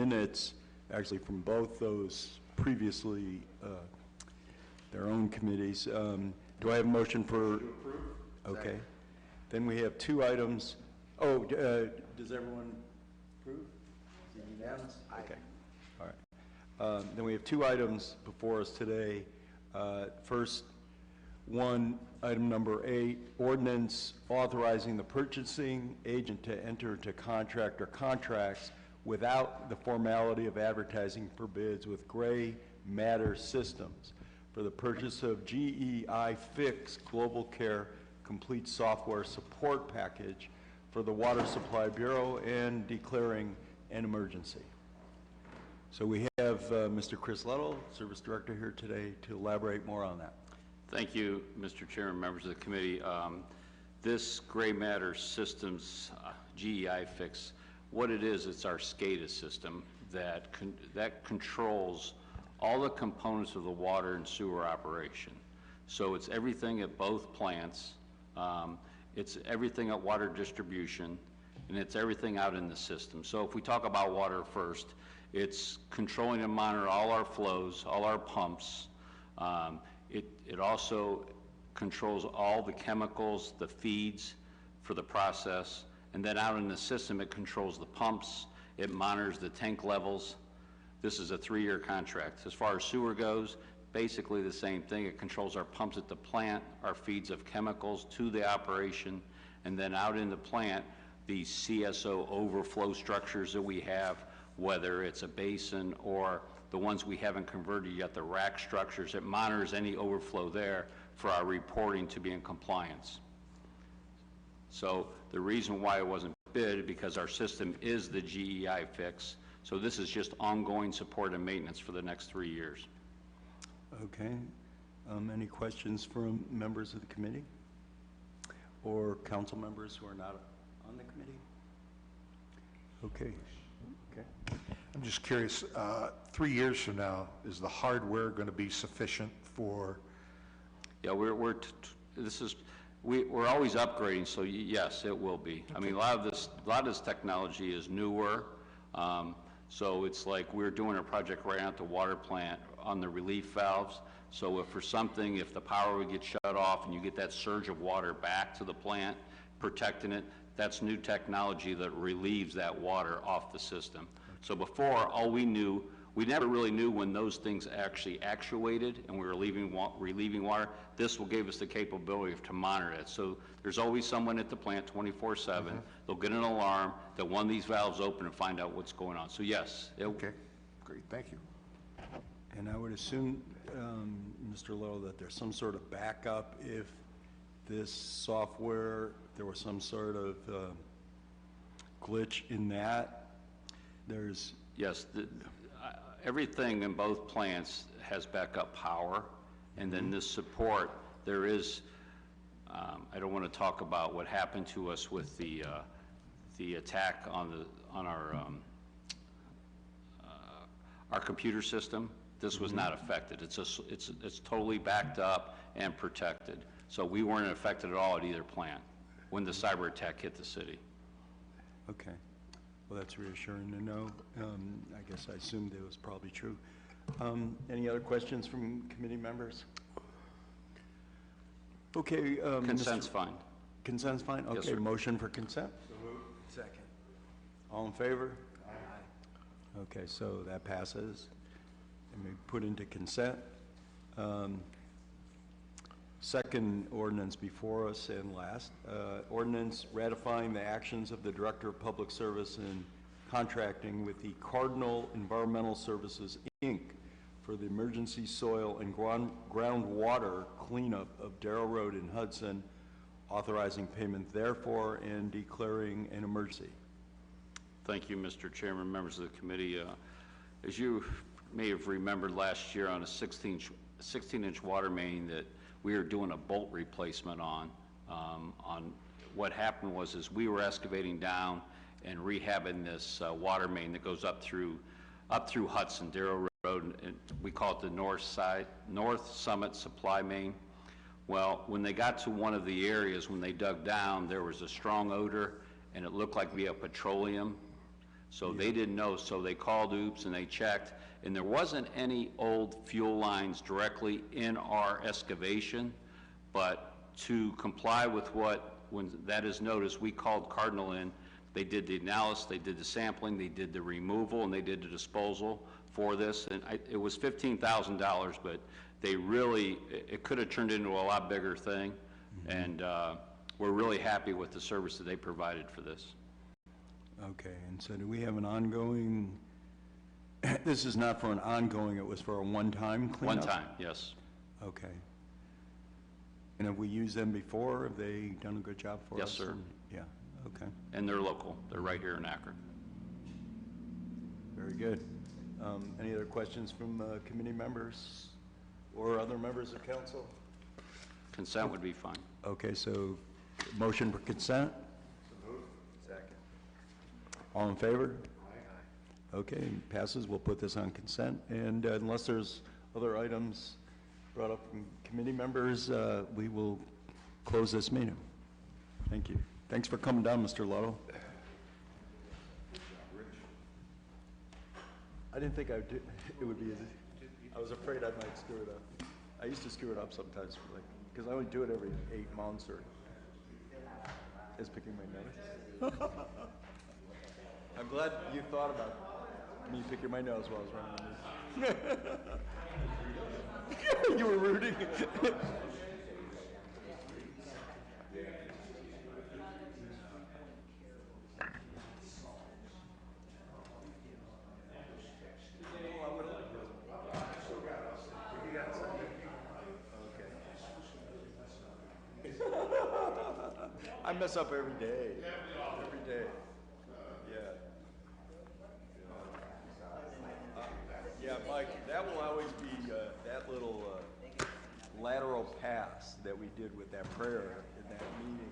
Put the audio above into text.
minutes, actually from both those previously, their own committees. Do I have a motion for? To approve. Okay. Second. Then we have two items. Oh, does everyone approve? Is it unanimous? Okay. All right. Then we have two items before us today. First, item number 8, ordinance authorizing the purchasing agent to enter into contract or contracts without the formality of advertising for bids with Gray Matter Systems for the purchase of GEI Fix Global Care Complete Software Support Package for the Water Supply Bureau and declaring an emergency. So we have Mr. Chris Lettle, Service Director, here today to elaborate more on that. Thank you, Mr. Chairman, members of the committee. This Gray Matter Systems GEI Fix, what it is, it's our SCADA system that controls all the components of the water and sewer operation. So it's everything at both plants, it's everything at water distribution, and it's everything out in the system. So if we talk about water first, it's controlling and monitoring all our flows, all our pumps. It also controls all the chemicals, the feeds for the process, and then out in the system it controls the pumps, it monitors the tank levels. This is a 3-year contract. As far as sewer goes, basically the same thing. It controls our pumps at the plant, our feeds of chemicals to the operation, and then out in the plant, the CSO overflow structures that we have, whether it's a basin or the ones we haven't converted yet, the rack structures, it monitors any overflow there for our reporting to be in compliance. So the reason why it wasn't bid, because our system is the GEI Fix, so this is just ongoing support and maintenance for the next 3 years. Okay. Any questions from members of the committee or council members who are not on the committee? Okay. Okay. I'm just curious, 3 years from now, is the hardware going to be sufficient for? Yeah, we're always upgrading, so yes, it will be. Okay. I mean, a lot of this technology is newer, so it's like we're doing a project right now at the water plant on the relief valves. So if the power would get shut off and you get that surge of water back to the plant, protecting it, that's new technology that relieves that water off the system. So before, we never really knew when those things actually actuated and we were relieving water. This will give us the capability to monitor it. So there's always someone at the plant 24/7. They'll get an alarm that one of these valves open and find out what's going on. So yes. Okay, great, thank you. And I would assume, Mr. Little, that there's some sort of backup if this software, there was some sort of glitch in that. Yes, everything in both plants has backup power, and then this support, there is, I don't want to talk about what happened to us with the attack on our computer system. This was not affected. It's totally backed up and protected. So we weren't affected at all at either plant when the cyber attack hit the city. Okay. Well, that's reassuring to know. I guess I assumed it was probably true. Any other questions from committee members? Okay. Consent's fine. Consent's fine? Okay. Yes, sir. Motion for consent? So moved. Second. All in favor? Aye. Okay, so that passes. And we put into consent. Second ordinance before us and last, ordinance ratifying the actions of the Director of Public Service in contracting with the Cardinal Environmental Services, Inc. for the emergency soil and groundwater cleanup of Darrow Road in Hudson, authorizing payment therefore and declaring an emergency. Thank you, Mr. Chairman, members of the committee. As you may have remembered last year on a 16-inch water main that we were doing a bolt replacement on what happened was we were excavating down and rehabbing this water main that goes up through Hudson, Darrow Road, and we call it the North Summit Supply Main. Well, when they got to one of the areas, when they dug down, there was a strong odor, and it looked like we had petroleum So they didn't know, so they called OOPS and they checked, and there wasn't any old fuel lines directly in our excavation, but to comply with what, when that is noticed, we called Cardinal in, they did the analysis, they did the sampling, they did the removal, and they did the disposal for this, and it was $15,000, but they really, it could have turned into a lot bigger thing, and we're really happy with the service that they provided for this. Okay, and so do we have an ongoing, this is not for an ongoing, it was for a one-time cleanup? One time, yes. Okay. And have we used them before? Have they done a good job for us? Yes, sir. Yeah, okay, And they're local, they're right here in Akron. very good. Any other questions from committee members or other members of council? Consent would be fine. Okay, so motion for consent? Second. All in favor? Okay, passes. We'll put this on consent. And unless there's other items brought up from committee members, we will close this meeting. Thank you. Thanks for coming down, Mr. Lotto. I didn't think it would be easy. I was afraid I might screw it up. I used to screw it up sometimes, like, because I only do it every 8 months or is picking my nose. I'm glad you thought about me picking my nose while I was running. You were rooting. I mess up every day. Every day. Yeah. Yeah, Mike, that will always be that little lateral pass that we did with that prayer in that meeting.